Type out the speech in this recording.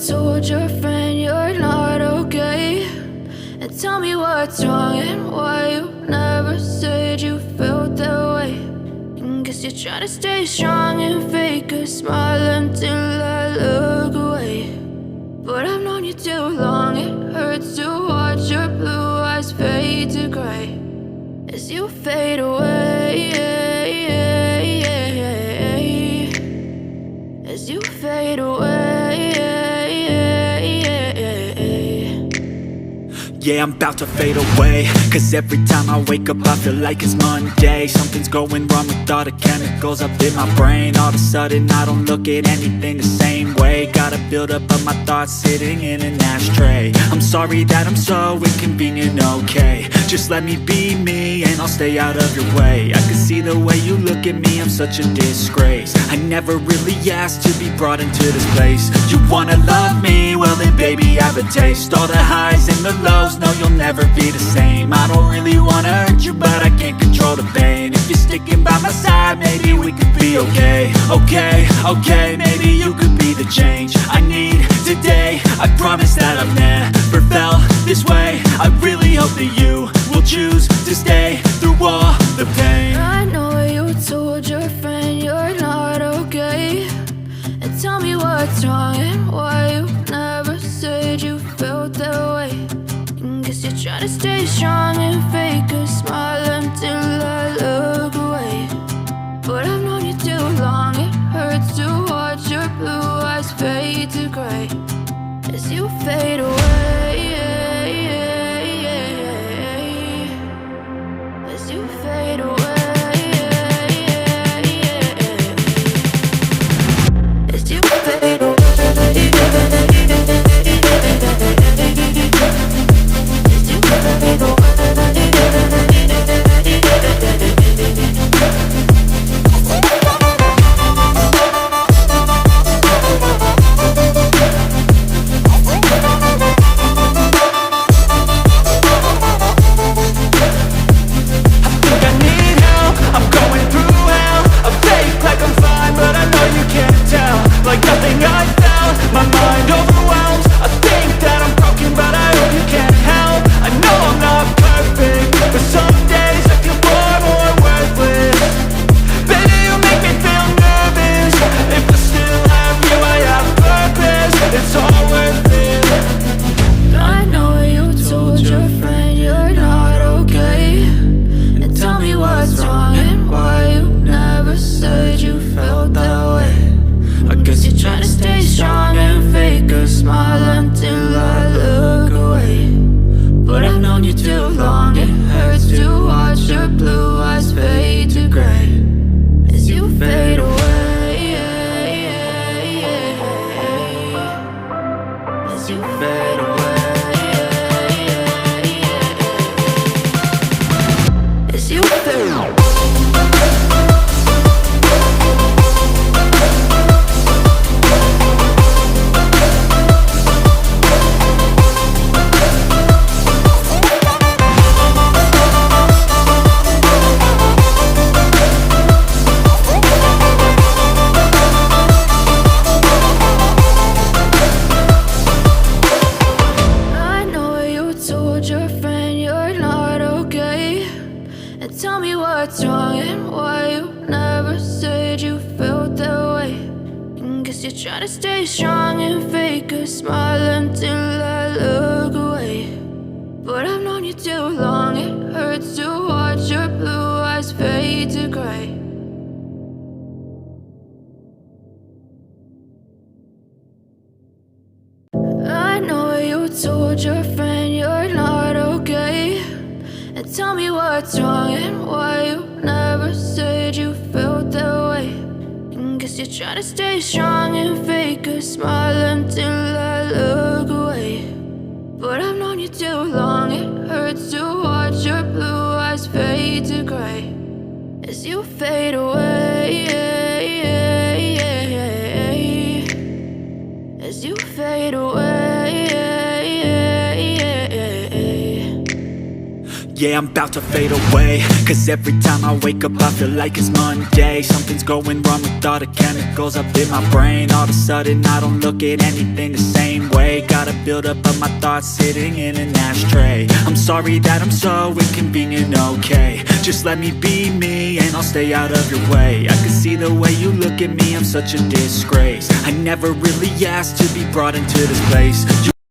told your friend you're not okay, and tell me what's wrong and why you never said you felt that way. And guess you're trying to stay strong and fake a smile until I look away. But I've known you too long, it hurts to watch your blue eyes fade to gray as you fade away, as you fade away. Yeah, I'm about to fade away, cause every time I wake up I feel like it's Monday. Something's going wrong with all the chemicals up in my brain. All of a sudden I don't look at anything the same way. Gotta build up of my thoughts sitting in an ashtray. I'm sorry that I'm so inconvenient, okay. Just let me be me and I'll stay out of your way. I can see the way you look at me, I'm such a disgrace. I never really asked to be brought into this place. You wanna love me? Well then baby I have a taste. All the highs and the lows, no you'll never be the same. I don't really wanna hurt you but I can't control the pain. If you're sticking by my side maybe we could be okay. Okay, maybe you could be the change I need today. I promise that I've never felt this way. I really hope that you will choose to stay through all the pain. I know you told your friend you're not okay, and tell me what's wrong and why you never said you felt that way. And guess you're trying to stay strong and fake a smile until I look away. But I've known you too long, it hurts to watch your blue eyes fade to gray as you fade away, as you fade away, as you fade away. Told your friend you're not okay, and tell me what's wrong and why you never said you felt that way. And guess you're trying to stay strong and fake a smile until I look away. But I've known you too long, it hurts to watch your blue eyes fade to gray as you fade away, as you fade away. Yeah, I'm about to fade away, cause every time I wake up I feel like it's Monday. Something's going wrong with all the chemicals up in my brain. All of a sudden I don't look at anything the same way. Got a buildup of my thoughts sitting in an ashtray. I'm sorry that I'm so inconvenient, okay. Just let me be me and I'll stay out of your way. I can see the way you look at me, I'm such a disgrace. I never really asked to be brought into this place.